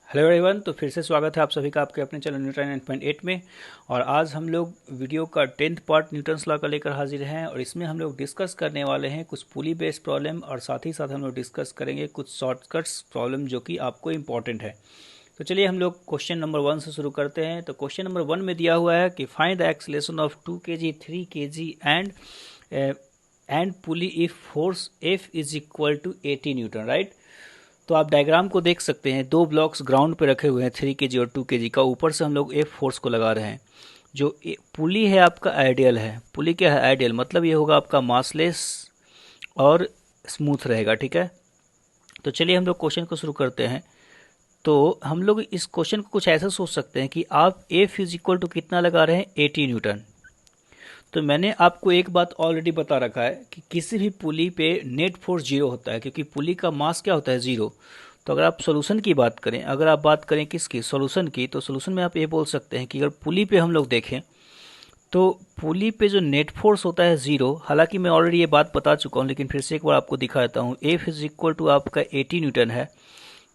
Hello everyone. तो फिर से स्वागत है आप सभी का आपके अपने चैनल न्यूटन 9.8 में। और आज हम लोग वीडियो का 10th पार्ट न्यूटन्स लॉ का लेकर हाजिर हैं और इसमें हम लोग डिस्कस करने वाले हैं कुछ पुली बेस्ड प्रॉब्लम और साथ ही साथ हम लोग डिस्कस करेंगे कुछ शॉर्टकट्स प्रॉब्लम जो कि आपको इंपॉर्टेंट है। तो चलिए हम लोग क्वेश्चन नंबर 1 से शुरू करते हैं। तो क्वेश्चन नंबर 1 में दिया हुआ है कि find the acceleration of 2 kg 3 kg and pulley if force F is equal to 80 newton, right. तो आप डायग्राम को देख सकते हैं, दो ब्लॉक्स ग्राउंड पे रखे हुए हैं 3 kg और 2 kg का। ऊपर से हम लोग F फोर्स को लगा रहे हैं। जो पुली है आपका आइडियल है। पुली क्या है? आइडियल मतलब ये होगा आपका मासलेस और स्मूथ रहेगा, ठीक है। तो चलिए हम लोग क्वेश्चन को शुरू करते हैं। तो हम लोग इस क्वेश्चन को कुछ ऐसा सोच सकते हैं कि आप F इज इक्वल टू कितना लगा रहे हैं? 80 न्यूटन। तो मैंने आपको एक बात ऑलरेडी बता रखा है कि किसी भी पुली पे नेट फोर्स जीरो होता है, क्योंकि पुली का मास क्या होता है? जीरो। तो अगर आप सोल्यूशन की बात करें, अगर आप बात करें किसकी? सोल्यूशन की, तो सोल्यूशन में आप ये बोल सकते हैं कि अगर पुली पे हम लोग देखें तो पुली पे जो नेट फोर्स होता है जीरो। हालांकि मैं ऑलरेडी ये बात बता चुका हूँ, लेकिन फिर से एक बार आपको दिखा देता हूँ। एफ इज इक्वल टू आपका 80 न्यूटन है।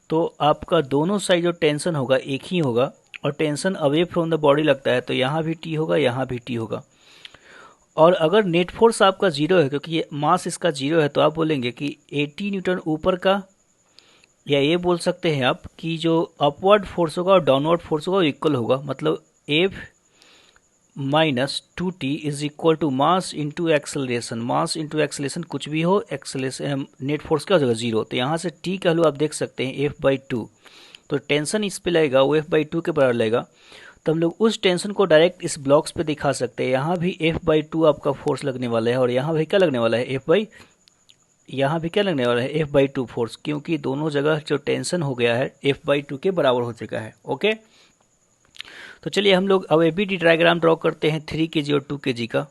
तो आपका दोनों साइड जो टेंशन होगा एक ही होगा, और tension away from the body लगता है, तो यहाँ भी टी होगा, यहाँ भी टी होगा। और अगर नेट फोर्स आपका जीरो है, क्योंकि ये मास इसका जीरो है, तो आप बोलेंगे कि 80 न्यूटन ऊपर का, या ये बोल सकते हैं आप कि जो अपवर्ड फोर्स होगा और डाउनवर्ड फोर्स होगा इक्वल होगा। मतलब F minus 2T is equal to mass into acceleration. Mass into acceleration कुछ भी हो, एक्सेलरेशन नेट फोर्स क्या हो जाएगा? जीरो। तो यहाँ से T का वैल्यू आप देख सकते हैं F/2। तो टेंशन इस पे लगेगा वो F/2 के बराबर लगेगा। तो हम लोग उस टेंशन को डायरेक्ट इस ब्लॉक्स पे दिखा सकते हैं। यहाँ भी F/2 आपका फोर्स लगने वाला है, और यहाँ भी क्या लगने वाला है? यहाँ भी क्या लगने वाला है? F/2 फोर्स, क्योंकि दोनों जगह जो टेंशन हो गया है F/2 के बराबर हो चुका है। ओके। तो चलिए हम लोग अब एबीडी डायग्राम ड्रॉ करते हैं 3 kg और 2 kg का।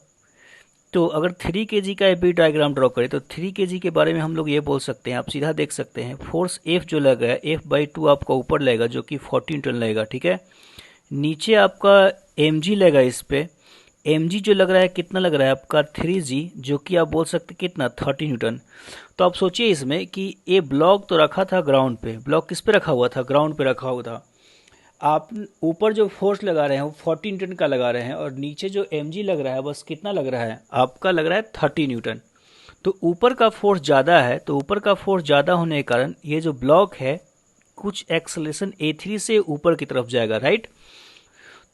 तो अगर 3 kg का एबी डायग्राम ड्रॉ करें तो 3 kg के बारे में हम लोग ये बोल सकते हैं, आप सीधा देख सकते हैं, फोर्स F जो लगा है F/2 आपका ऊपर लगेगा, जो कि 40 न्यूटन लगेगा, ठीक है। नीचे आपका mg लगेगा। इस पे mg जो लग रहा है कितना लग रहा है आपका? 3g, जो कि आप बोल सकते कितना? 30 न्यूटन। तो आप सोचिए इसमें कि ये ब्लॉक तो रखा था ग्राउंड पे। ब्लॉक किस पे रखा हुआ था? ग्राउंड पे रखा हुआ था। आप ऊपर जो फोर्स लगा रहे हैं वो 40 न्यूटन का लगा रहे हैं, और नीचे जो mg लग रहा है बस कितना लग रहा है आपका? लग रहा है 30 न्यूटन। तो ऊपर का फोर्स ज़्यादा है, तो ऊपर का फोर्स ज़्यादा होने के कारण ये जो ब्लॉक है कुछ एक्सेलरेशन A3 से ऊपर की तरफ जाएगा, राइट।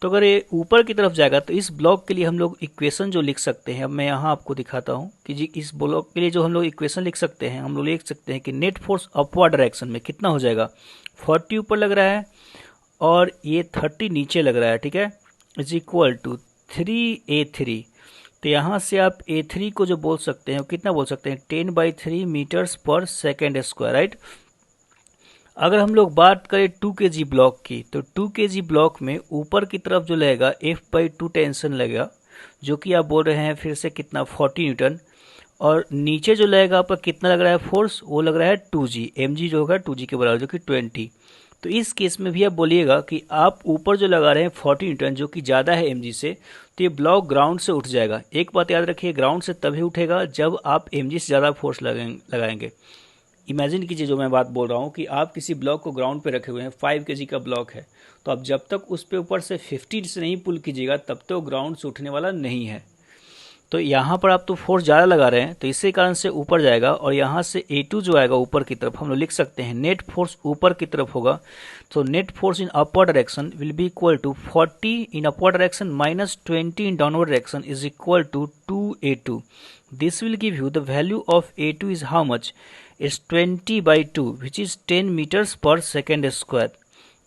तो अगर ये ऊपर की तरफ जाएगा तो इस ब्लॉक के लिए हम लोग इक्वेशन जो लिख सकते हैं, अब मैं यहाँ आपको दिखाता हूँ कि जी इस ब्लॉक के लिए जो हम लोग इक्वेशन लिख सकते हैं, हम लोग लिख सकते हैं कि नेट फोर्स अपवर्ड डायरेक्शन में कितना हो जाएगा? 40 ऊपर लग रहा है और ये 30 नीचे लग रहा है, ठीक है, इज इक्वल टू 3A3। तो यहाँ से आप A3 को जो बोल सकते हैं वो कितना बोल सकते हैं? 10/3 metres per second square, right. अगर हम लोग बात करें 2 kg ब्लॉक की, तो 2 kg ब्लॉक में ऊपर की तरफ जो लगेगा F/2 टेंशन लगेगा, जो कि आप बोल रहे हैं फिर से कितना? 40 न्यूटन। और नीचे जो लगेगा आपका कितना लग रहा है फोर्स? वो लग रहा है 2g। mg जो होगा 2g के बराबर, जो कि 20। तो इस केस में भी आप बोलिएगा कि आप ऊपर जो लगा रहे हैं 40 न्यूटन, जो कि ज़्यादा है mg से, तो ये ब्लॉक ग्राउंड से उठ जाएगा। एक बात याद रखिए, ग्राउंड से तभी उठेगा जब आप mg से ज़्यादा फोर्स लगाएंगे। इमेजिन कीजिए जो मैं बात बोल रहा हूँ कि आप किसी ब्लॉक को ग्राउंड पे रखे हुए हैं, 5 kg का ब्लॉक है, तो आप जब तक उस पे ऊपर से 50 से नहीं पुल कीजिएगा तब तो ग्राउंड से उठने वाला नहीं है। तो यहाँ पर आप तो फोर्स ज़्यादा लगा रहे हैं, तो इसी कारण से ऊपर जाएगा, और यहाँ से A2 जो आएगा ऊपर की तरफ, हम लोग लिख सकते हैं नेट फोर्स ऊपर की तरफ होगा। तो net force in upward direction will be equal to 40 in upward direction minus 20 in downward direction is equal to 2A2। This will give you the value of A2 is how much? Is 20/2 which is 10 meters per second square.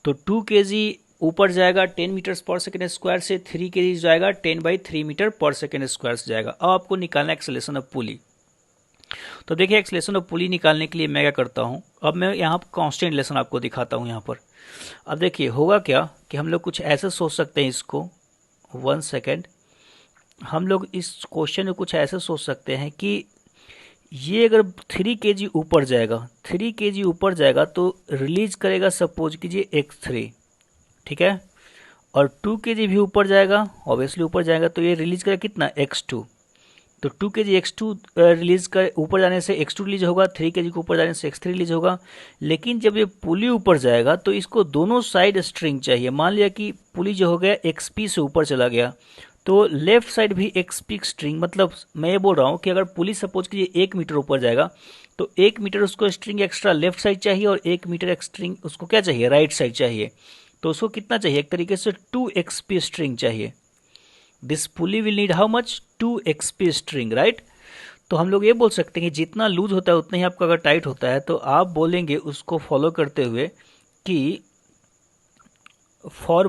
तो 2 kg ऊपर जाएगा 10 meters per second square से, 3 kg जाएगा 10/3 metre पर second square से जाएगा। अब आपको निकालना है एक्सेलरेशन ऑफ पुली। तो देखिए एक्सेलरेशन ऑफ पुली निकालने के लिए मैं क्या करता हूँ, अब मैं यहाँ कांस्टेंट रिलेशन आपको दिखाता हूँ यहाँ पर। अब देखिए होगा क्या कि हम लोग कुछ ऐसे सोच सकते हैं इसको, 1 सेकेंड। हम लोग इस क्वेश्चन में कुछ ऐसे सोच सकते हैं कि ये अगर 3 kg ऊपर जाएगा, 3 kg ऊपर जाएगा तो रिलीज करेगा सपोज कीजिए x3, ठीक है। और 2 kg भी ऊपर जाएगा, ऑब्वियसली ऊपर जाएगा, तो ये रिलीज करेगा कितना? x2। तो 2 kg x2 रिलीज कर ऊपर जाने से x2 रिलीज होगा, 3 kg को ऊपर जाने से x3 रिलीज होगा। लेकिन जब ये पुली ऊपर जाएगा तो इसको दोनों साइड स्ट्रिंग चाहिए। मान लिया कि पुली जो हो गया xp से ऊपर चला गया, तो लेफ्ट साइड भी xp स्ट्रिंग, मतलब मैं ये बोल रहा हूँ कि अगर पुली सपोज कीजिए 1 मीटर ऊपर जाएगा तो 1 मीटर उसको स्ट्रिंग एक्स्ट्रा लेफ्ट साइड चाहिए और 1 मीटर स्ट्रिंग उसको क्या चाहिए, राइट साइड चाहिए। तो उसको कितना चाहिए, एक तरीके से 2 xp स्ट्रिंग चाहिए। This pulley will need how much, 2 xp string, right. तो हम लोग ये बोल सकते हैं कि जितना लूज होता है उतना ही आपका अगर टाइट होता है, तो आप बोलेंगे उसको फॉलो करते हुए कि फॉर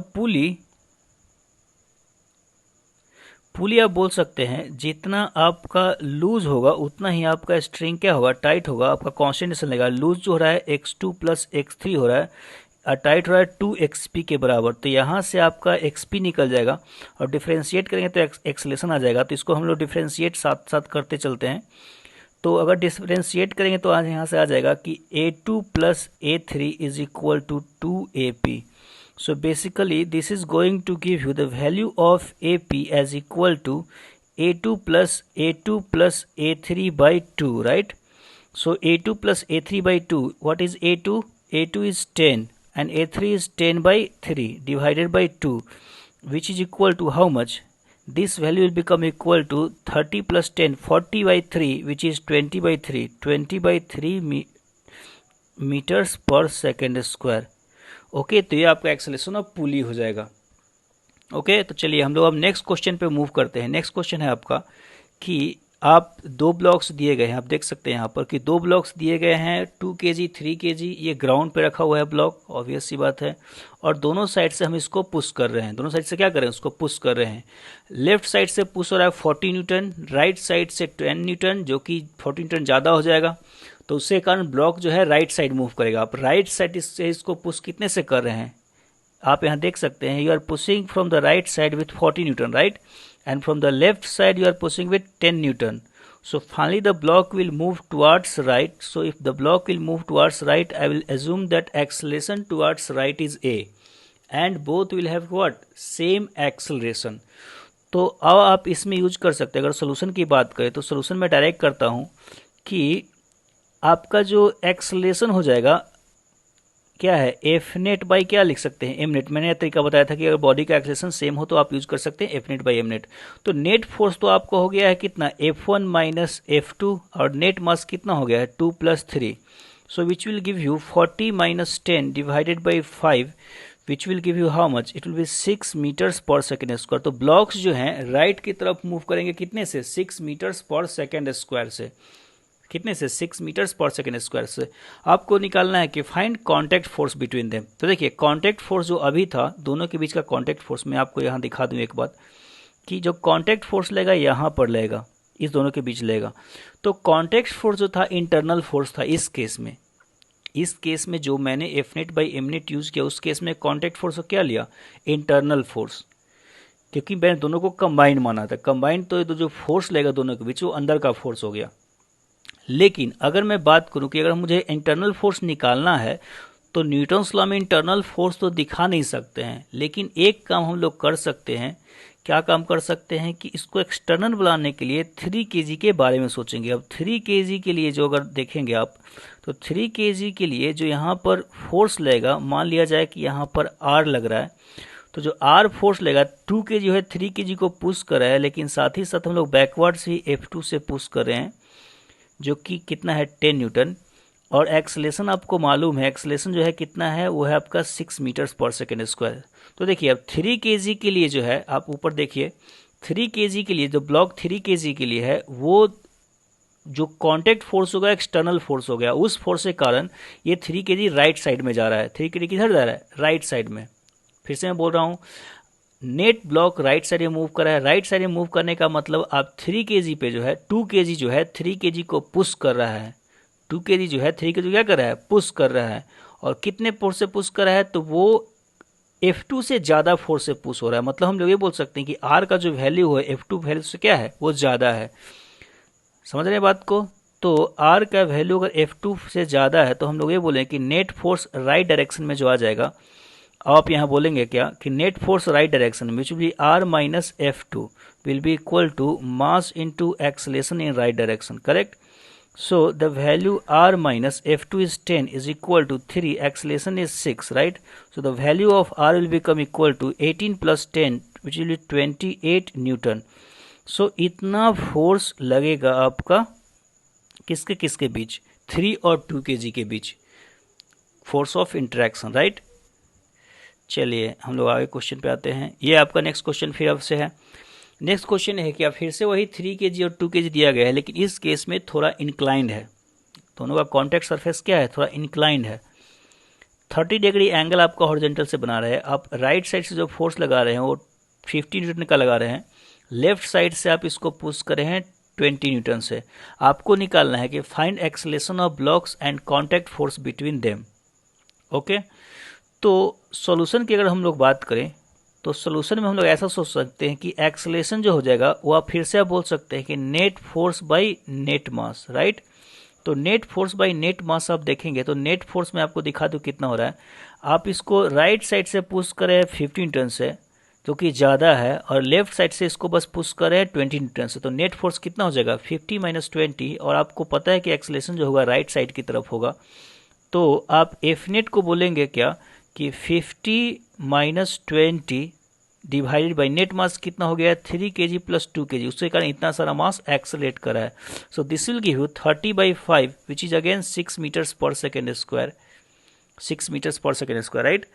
पुली आप बोल सकते हैं जितना आपका लूज होगा उतना ही आपका स्ट्रिंग क्या होगा, टाइट होगा। आपका कॉन्स्टेंट लगेगा, लूज जो हो रहा है x2 प्लस x3 हो रहा है और टाइट हो रहा है 2 xp के बराबर। तो यहाँ से आपका xp निकल जाएगा और डिफ्रेंशिएट करेंगे तो एक्सेलेरेशन आ जाएगा। तो इसको हम लोग डिफ्रेंशिएट साथ साथ करते चलते हैं। तो अगर डिफ्रेंशिएट करेंगे तो आज यहाँ से आ जाएगा कि a2 plus a3 is equal to 2ap। So basically this is going to give you the value of AP as equal to A2 plus A3 by 2, right? So A2 plus A3 by 2, what is A2? A2 is 10 and A3 is 10 by 3 divided by 2, which is equal to how much? This value will become equal to 30 plus 10, 40 by 3, which is 20 by 3, 20 by 3 meters per second square। Okay, तो ये आपका acceleration of pulley हो जाएगा। Okay, तो चलिए हम लोग अब नेक्स्ट क्वेश्चन पे मूव करते हैं। नेक्स्ट क्वेश्चन है आपका कि आप 2 ब्लॉक्स दिए गए हैं, आप देख सकते हैं यहाँ पर कि 2 ब्लॉक्स दिए गए हैं 2 kg 3 kg, ये ग्राउंड पे रखा हुआ है ब्लॉक, ऑब्वियस सी बात है। और दोनों साइड से हम इसको पुश कर रहे हैं, दोनों साइड से क्या कर रहे हैं, उसको पुश कर रहे हैं। लेफ्ट साइड से पुश हो रहा है 40 न्यूटन, राइट साइड से 10 न्यूटन, जो कि 40 न्यूटन ज़्यादा हो जाएगा। तो उसके कारण ब्लॉक जो है राइट साइड मूव करेगा। आप राइट साइड से इसको पुश कितने से कर रहे हैं, आप यहाँ देख सकते हैं, you are pushing from the right side with 40 newton, right, and from the left side you are pushing with 10 newton. So finally the block will move towards right. So if the block will move towards right, I will assume that acceleration towards right is a, and both will have what, same acceleration। तो अब आप इसमें use कर सकते हैं, अगर solution की बात करें तो सोल्यूशन में डायरेक्ट करता हूँ कि आपका जो एक्सेलरेशन हो जाएगा क्या है, एफ नेट बाई क्या लिख सकते हैं, एम नेट। मैंने यह तरीका बताया था कि अगर बॉडी का एक्सेलरेशन सेम हो तो आप यूज कर सकते हैं F net by M net. तो नेट फोर्स तो आपको हो गया है कितना, F1 माइनस F2, और नेट मास कितना हो गया है 2 plus 3। So which will give you 40 minus 10 divided by 5, which will give you how much, it will be 6 meters per second square. तो ब्लॉक्स जो हैं राइट की तरफ मूव करेंगे कितने से, 6 मीटर्स पर सेकेंड स्क्वायर से। कितने से, 6 मीटर्स पर सेकेंड स्क्वायर से। आपको निकालना है कि find contact force between them. तो देखिए कांटेक्ट फोर्स जो अभी था दोनों के बीच का कांटेक्ट फोर्स, मैं आपको यहाँ दिखा दूँ एक बात कि जो कांटेक्ट फोर्स लेगा यहाँ पर लेगा, इस दोनों के बीच लेगा। तो कांटेक्ट फोर्स जो था इंटरनल फोर्स था इस केस में। इस केस में जो मैंने F net by M net use किया उस केस में कांटेक्ट फोर्स को क्या लिया, इंटरनल फोर्स, क्योंकि मैंने दोनों को कंबाइंड माना था। कंबाइंड तो जो फोर्स लेगा दोनों के बीच वो अंदर का फोर्स हो गया। लेकिन अगर मैं बात करूं कि अगर मुझे इंटरनल फोर्स निकालना है तो न्यूटन्स लॉ में इंटरनल फोर्स तो दिखा नहीं सकते हैं, लेकिन एक काम हम लोग कर सकते हैं। क्या काम कर सकते हैं कि इसको एक्सटर्नल बनाने के लिए 3 kg के बारे में सोचेंगे। अब 3 kg के लिए जो अगर देखेंगे आप तो 3 kg के लिए जो यहाँ पर फोर्स लगेगा, मान लिया जाए कि यहाँ पर R लग रहा है, तो जो R फोर्स लेगा 2 kg जो है 3 kg को पुश कर रहा है, लेकिन साथ ही साथ हम लोग बैकवर्ड्स ही F2 से पुश कर रहे हैं जो कि कितना है 10 न्यूटन। और एक्सेलेरेशन आपको मालूम है, एक्सेलेरेशन जो है कितना है, वो है आपका 6 मीटर्स पर सेकेंड स्क्वायर। तो देखिए अब 3 kg के लिए जो है, आप ऊपर देखिए 3 kg के लिए जो ब्लॉक 3 kg के लिए है, वो जो कांटेक्ट फोर्स होगा एक्सटर्नल फोर्स हो गया। उस फोर्स के कारण ये 3 kg राइट साइड में जा रहा है। 3 kg किधर जा रहा है, राइट साइड में। फिर से मैं बोल रहा हूँ, नेट ब्लॉक राइट साइड में मूव कर रहा है। राइट साइड में मूव करने का मतलब आप 3 kg पे जो है 2 kg जो है 3 kg को पुश कर रहा है। 2 kg जो है 3 kg क्या कर रहा है, पुश कर रहा है। और कितने फोर्स से पुश कर रहा है, तो वो F2 से ज़्यादा फोर्स से पुश हो रहा है। मतलब हम लोग ये बोल सकते हैं कि R का जो वैल्यू है F2 वैल्यू से क्या है, वो ज़्यादा है। समझ रहे हैं बात को। तो R का वैल्यू अगर F2 से ज़्यादा है तो हम लोग ये बोलें कि नेट फोर्स राइट डायरेक्शन में जो आ जाएगा, आप यहाँ बोलेंगे क्या कि net force right direction which will be r minus F2 will be equal to mass into acceleration in right direction, correct? So the value r minus F2 is 10 is equal to 3, acceleration is 6, right? So the value of r will become equal to 18 plus 10 which will be 28 Newton. So इतना force लगेगा आपका किसके किसके बीच, 3 और 2 kg के बीच, force of interaction, right. चलिए हम लोग आगे क्वेश्चन पे आते हैं। ये आपका नेक्स्ट क्वेश्चन फिर आपसे है। नेक्स्ट क्वेश्चन है कि आप फिर से वही 3 kg और 2 kg दिया गया है, लेकिन इस केस में थोड़ा इंक्लाइंड है, दोनों का कॉन्टैक्ट सरफेस क्या है, थोड़ा इंक्लाइंड है। 30 डिग्री एंगल आपका हॉरिजॉन्टल से बना रहे हैं, आप राइट साइड से जो फोर्स लगा रहे हैं वो 50 न्यूटन का लगा रहे हैं, लेफ्ट साइड से आप इसको पुश करे हैं 20 न्यूटन से। आपको निकालना है कि find acceleration of blocks and contact force between them. Okay, तो सॉल्यूशन की अगर हम लोग बात करें तो सॉल्यूशन में हम लोग ऐसा सोच सकते हैं कि एक्सेलेरेशन जो हो जाएगा वो आप फिर से आप बोल सकते हैं कि net force by net mass, right. तो नेट फोर्स बाय नेट मास आप देखेंगे तो नेट फोर्स में आपको दिखा दूँ कितना हो रहा है। आप इसको राइट साइड से पुश करें 50 न्यूटन से जो कि ज़्यादा है, और लेफ्ट साइड से इसको बस पुश करें 20 न्यूटन से, तो नेट फोर्स कितना हो जाएगा 50 माइनस 20, और आपको पता है कि एक्सेलेरेशन जो होगा राइट साइड की तरफ होगा। तो आप एफ नेट को बोलेंगे क्या कि 50 माइनस 20 डिवाइडेड बाई नेट मास कितना हो गया 3 kg प्लस 2 kg, उसके कारण इतना सारा मास एक्सेलेरेट करा है। So this will give you 30/5 which is again 6 meters per second square, 6 meters per second square, right.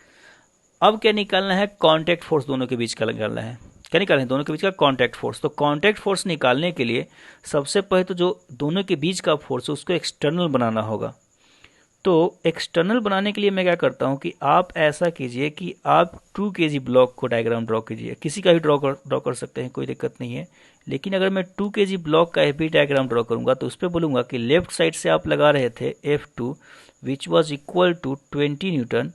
अब क्या निकालना है, कॉन्टैक्ट फोर्स दोनों के बीच का निकालना है। क्या निकालना है, दोनों के बीच का कॉन्टैक्ट फोर्स। तो कॉन्टैक्ट फोर्स निकालने के लिए सबसे पहले तो जो दोनों के बीच का फोर्स है उसको एक्सटर्नल बनाना होगा। तो एक्सटर्नल बनाने के लिए मैं क्या करता हूँ कि आप ऐसा कीजिए कि आप 2 kg ब्लॉक को डायग्राम ड्रॉ कीजिए, किसी का भी ड्रॉ कर सकते हैं, कोई दिक्कत नहीं है। लेकिन अगर मैं 2 kg ब्लॉक का भी डायग्राम ड्रॉ करूँगा तो उस पर बोलूँगा कि लेफ्ट साइड से आप लगा रहे थे F2 which was equal to 20 newton,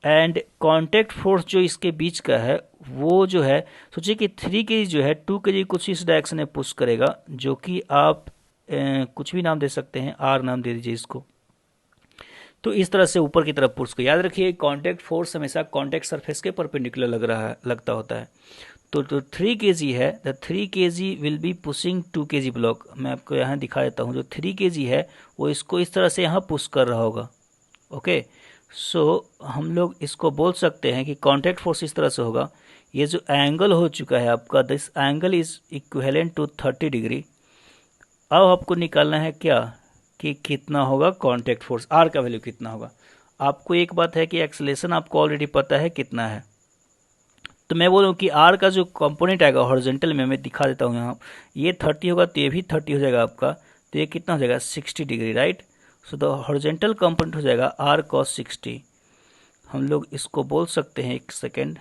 and contact force जो इसके बीच का है वो जो है, सोचिए कि 3 kg जो है 2 kg कुछ इस डायरेक्शन में पुश करेगा, जो कि आप कुछ भी नाम दे सकते हैं, R नाम दे दीजिए इसको। तो इस तरह से ऊपर की तरफ पुश को, याद रखिए कॉन्टैक्ट फोर्स हमेशा कॉन्टैक्ट सरफेस के परपेंडिकुलर लगता होता है। तो 3 kg है, the 3 kg will be pushing 2 kg block. मैं आपको यहाँ दिखा देता हूँ, जो 3 kg है वो इसको इस तरह से यहाँ पुश कर रहा होगा। ओके, सो हम लोग इसको बोल सकते हैं कि कॉन्टैक्ट फोर्स इस तरह से होगा। ये जो एंगल हो चुका है आपका, this angle is equivalent to 30 degree. अब आपको निकालना है क्या कि कितना होगा कॉन्टैक्ट फोर्स, आर का वैल्यू कितना होगा। आपको एक बात है कि एक्सेलेरेशन आपको ऑलरेडी पता है कितना है, तो मैं बोलूँ कि आर का जो कंपोनेंट आएगा हॉरिजॉन्टल में, मैं दिखा देता हूँ यहाँ, ये 30 होगा तो ये भी 30 हो जाएगा आपका, तो ये कितना हो जाएगा 60 degree, right. So the horizontal component हो जाएगा आर कॉस 60। हम लोग इसको बोल सकते हैं, एक सेकेंड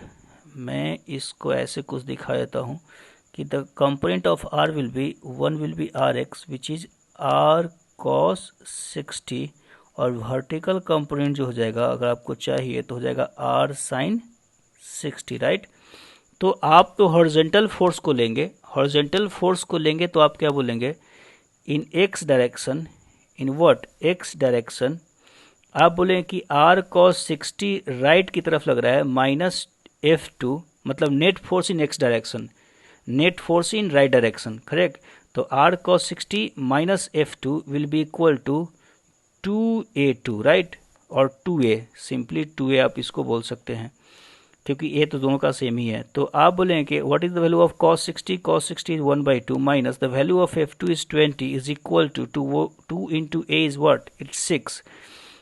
मैं इसको ऐसे कुछ दिखा देता हूँ कि the component of R will be, one will be R X which is R cos 60, और वर्टिकल कंपोनेंट जो हो जाएगा अगर आपको चाहिए तो हो जाएगा आर साइन 60, राइट। तो आप तो हॉरिजॉन्टल फोर्स को लेंगे, हॉरिजॉन्टल फोर्स को लेंगे तो आप क्या बोलेंगे, in x direction, in what, x direction, आप बोलेंगे कि आर कॉस 60 राइट की तरफ लग रहा है माइनस F2, मतलब net force in x direction, net force in right direction, correct. तो R cos 60 minus F2 will be equal to 2A2, right, और 2A, सिंपली 2A आप इसको बोल सकते हैं क्योंकि ए तो दोनों का सेम ही है। तो आप बोलेंगे कि what is the value of cos 60, cos 60 is 1/2 minus the value of F2 is 20 is equal to 2 into a is what, it's 6।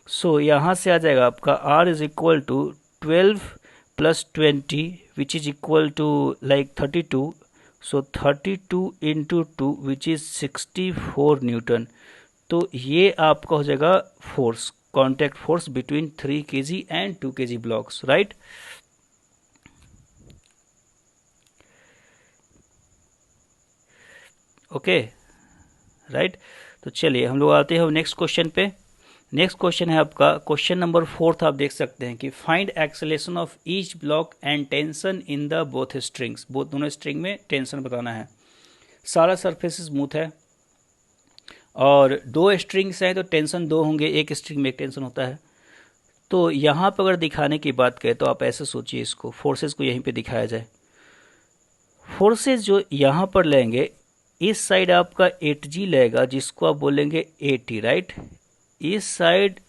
So यहाँ से आ जाएगा आपका r is equal to 12 plus 20 which is equal to like 32। So 32 into 2 which is 64 newton. तो ये आपका हो जाएगा force, contact force between 3 kg and 2 kg blocks, right. Okay, right. तो चलिए हम लोग आते हैं नेक्स्ट क्वेश्चन पे। नेक्स्ट क्वेश्चन है आपका क्वेश्चन नंबर 4, आप देख सकते हैं कि find acceleration of each block and tension in the both strings, both दोनों स्ट्रिंग में टेंशन बताना है। सारा सरफेस स्मूथ है और 2 स्ट्रिंग्स हैं तो टेंशन 2 होंगे, एक स्ट्रिंग में एक टेंशन होता है। तो यहाँ पर अगर दिखाने की बात करें तो आप ऐसे सोचिए, इसको फोर्सेस को यहीं पे दिखाया जाए। फोर्सेस जो यहाँ पर लेंगे, इस साइड आपका 8G लेगा जिसको आप बोलेंगे 80, राइट। इस साइड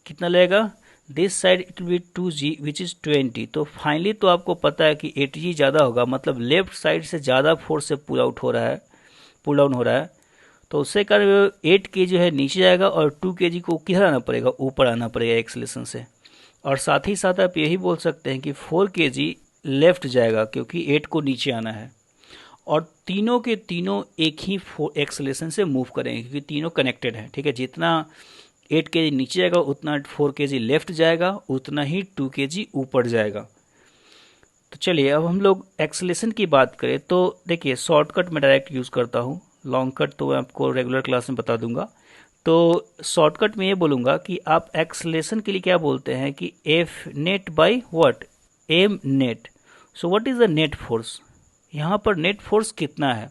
कितना लेगा, this side it will B 2G which is 20। तो फाइनली तो आपको पता है कि 8G ज़्यादा होगा, मतलब लेफ्ट साइड से ज़्यादा फोर्स से पुल आउट हो रहा है, पुल डाउन हो रहा है। तो उससे कारण 8K जो है नीचे जाएगा और 2Kg को किधर आना पड़ेगा, ऊपर आना पड़ेगा एक्सेलरेशन से। और साथ ही साथ आप यही बोल सकते हैं कि 4Kg लेफ्ट जाएगा क्योंकि 8 को नीचे आना है। और तीनों के तीनों एक ही एक्सेलरेशन से मूव करेंगे क्योंकि तीनों कनेक्टेड हैं, ठीक है। जितना 8Kg नीचे जाएगा उतना 4Kg लेफ्ट जाएगा, उतना ही 2Kg ऊपर जाएगा। तो चलिए अब हम लोग एक्सेलरेशन की बात करें तो देखिए, शॉर्टकट में डायरेक्ट यूज़ करता हूँ, लॉन्ग कट तो मैं आपको रेगुलर क्लास में बता दूंगा। तो शॉर्टकट में ये बोलूँगा कि आप एक्सेलरेशन के लिए क्या बोलते हैं कि F net by what, M net. So what is the net force, यहाँ पर नेट फोर्स कितना है।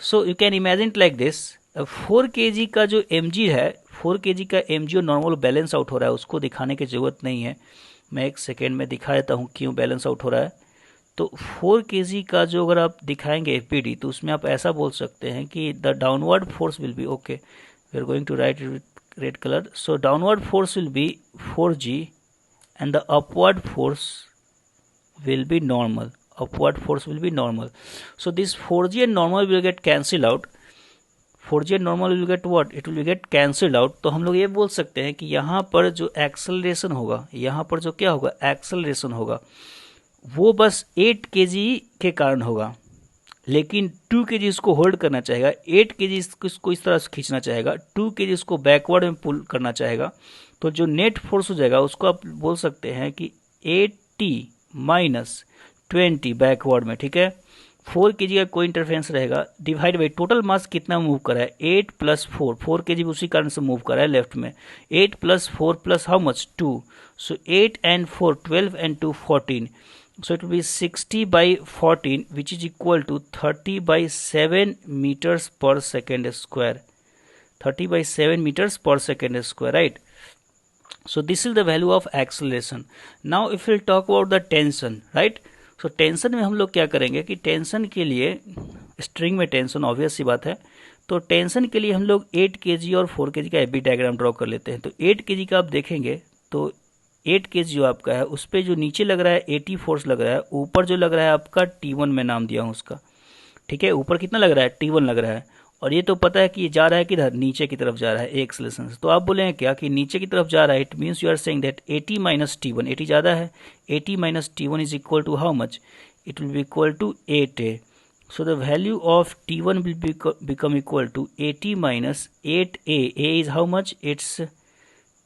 So you can imagine like this, 4Kg का जो mg है, 4Kg का mg और नॉर्मल बैलेंस आउट हो रहा है, उसको दिखाने की ज़रूरत नहीं है, मैं एक सेकेंड में दिखा देता हूँ क्यों बैलेंस आउट हो रहा है। तो 4Kg का जो अगर आप दिखाएंगे FBD तो उसमें आप ऐसा बोल सकते हैं कि the downward force will be, okay we are going to write with red colour. So downward force will be 4G and the upward force will be normal, upward force will be normal. So this 4G and normal will get cancelled out, 4G and normal will get what, it will get cancelled out। तो हम लोग ये बोल सकते हैं कि यहाँ पर जो एक्सेलरेशन होगा, यहाँ पर जो क्या होगा एक्सेलरेशन होगा, वो बस 8Kg के कारण होगा, लेकिन 2Kg इसको होल्ड करना चाहेगा, 8Kg इसको इस तरह से खींचना चाहेगा, 2Kg इसको बैकवर्ड में पुल करना चाहेगा। तो जो नेट फोर्स हो जाएगा उसको आप बोल सकते हैं कि 80 माइनस 20 बैकवर्ड में, ठीक है। 4Kg का कोई इंटरफेरेंस रहेगा, डिवाइड बाई टोटल मास कितना मूव कर रहा है 8 प्लस 4, 4Kg उसी कारण से मूव कर रहा है लेफ्ट में, 8 plus 4 plus how much 2, so 8 and 4 12 and 2 14, so it will be 60 by 14 which is equal to 30 by 7 meters per second square, 30 by 7 meters per second square, right? So this is the value of acceleration. Now if we'll talk about the tension, right? So tension में हम लोग क्या करेंगे कि tension के लिए, string में tension obvious सी बात है, तो टेंशन के लिए हम लोग 8Kg और 4Kg का एबी डायग्राम ड्रॉ कर लेते हैं। तो 8Kg का आप देखेंगे तो 8Kg जो आपका है उस पर जो नीचे लग रहा है 80 फोर्स लग रहा है, ऊपर जो लग रहा है आपका T1 में नाम दिया हूँ उसका, ठीक है। ऊपर कितना लग रहा है T1 लग रहा है, और ये तो पता है कि ये जा रहा है किधर, नीचे की तरफ जा रहा है एक्सेलरेशन से। तो आप बोलेंगे क्या कि नीचे की तरफ जा रहा है, it means you are saying that 80 minus T1, 80 ज़्यादा है, 80 minus T1 is equal to how much, it will be equal to 8A। So the value of T1 will become equal to 80 minus 8A. A is how much? It's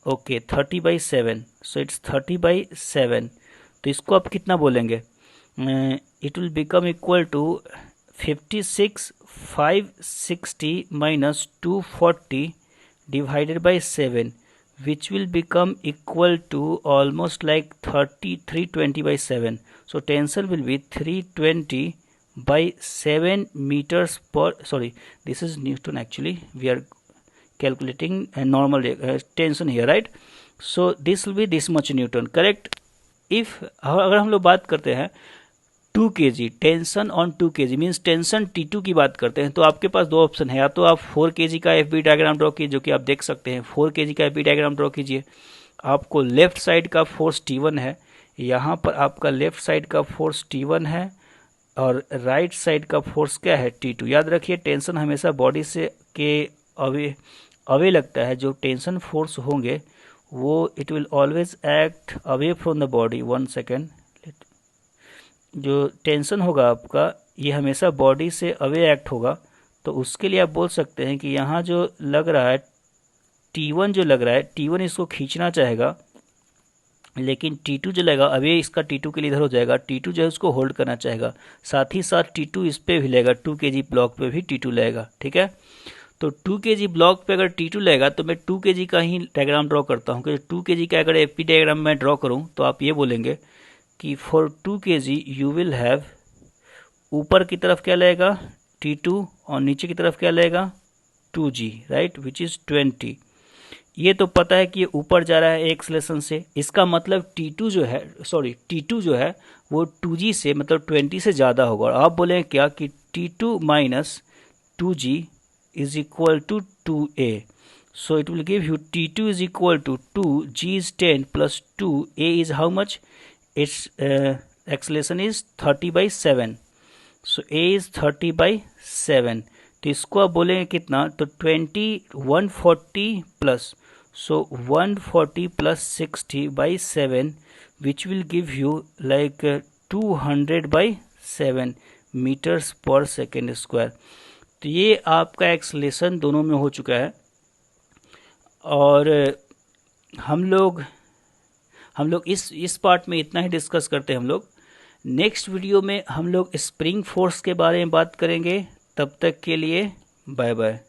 okay 30 by 7. So it's 30 by 7. तो इसको आप कितना बोलेंगे, it will become equal to 56 560 minus 240 divided by 7, which will become equal to almost like 320 by 7. So tension will be 320 by 7 meters per, sorry this is Newton, actually we are calculating a normal tension here, right? So this will be this much Newton, correct? if अगर हम लोग बात करते हैं 2Kg tension on 2Kg means tension T2 की बात करते हैं, तो आपके पास दो ऑप्शन है, या तो आप 4Kg का FB डायग्राम ड्रॉ कीजिए, जो कि आप देख सकते हैं 4Kg का FB डायग्राम ड्रॉ कीजिए, आपको लेफ्ट साइड का फोर्स T1 है, यहाँ पर आपका लेफ्ट साइड का फोर्स T1 है और राइट साइड का फोर्स क्या है T2। याद रखिए टेंशन हमेशा बॉडी से के अवे लगता है, जो टेंशन फोर्स होंगे वो it will always act away from the body. 1 second, जो टेंशन होगा आपका ये हमेशा बॉडी से अवे एक्ट होगा, तो उसके लिए आप बोल सकते हैं कि यहाँ जो लग रहा है T1 जो लग रहा है, T1 इसको खींचना चाहेगा, लेकिन T2 जो लगेगा अभी इसका T2 के लिए इधर हो जाएगा, T2 जो है उसको होल्ड करना चाहेगा, साथ ही साथ T2 इस पे भी लेगा, 2Kg ब्लॉक पे भी T2 लेगा, ठीक है। तो 2Kg ब्लॉक पे अगर T2 लेगा तो मैं 2Kg का ही डायग्राम ड्रॉ करता हूँ, क्योंकि 2Kg का अगर FP डायग्राम मैं ड्रॉ करूँ तो आप ये बोलेंगे कि for 2Kg you will have, ऊपर की तरफ क्या लेगा T2 और नीचे की तरफ क्या लेगा 2G, राइट, विच इज़ 20। ये तो पता है कि ये ऊपर जा रहा है एक्सलेशन से, इसका मतलब T2 जो है, T2 जो है वो 2G से मतलब 20 से ज़्यादा होगा। और आप बोलें क्या कि T2 minus 2G is equal to 2A. So it will give you T2 is equal to 2, G is 10 plus 2, A is how much? Its acceleration is 30/7. So A is 30/7. तो इसको आप बोलेंगे कितना, तो 140 plus, so 140 plus 60/7 which will give you like 200/7 meters per second square. तो ये आपका acceleration दोनों में हो चुका है। और हम लोग इस पार्ट में इतना ही डिस्कस करते हैं। हम लोग नेक्स्ट वीडियो में हम लोग स्प्रिंग फोर्स के बारे में बात करेंगे। तब तक के लिए बाय बाय।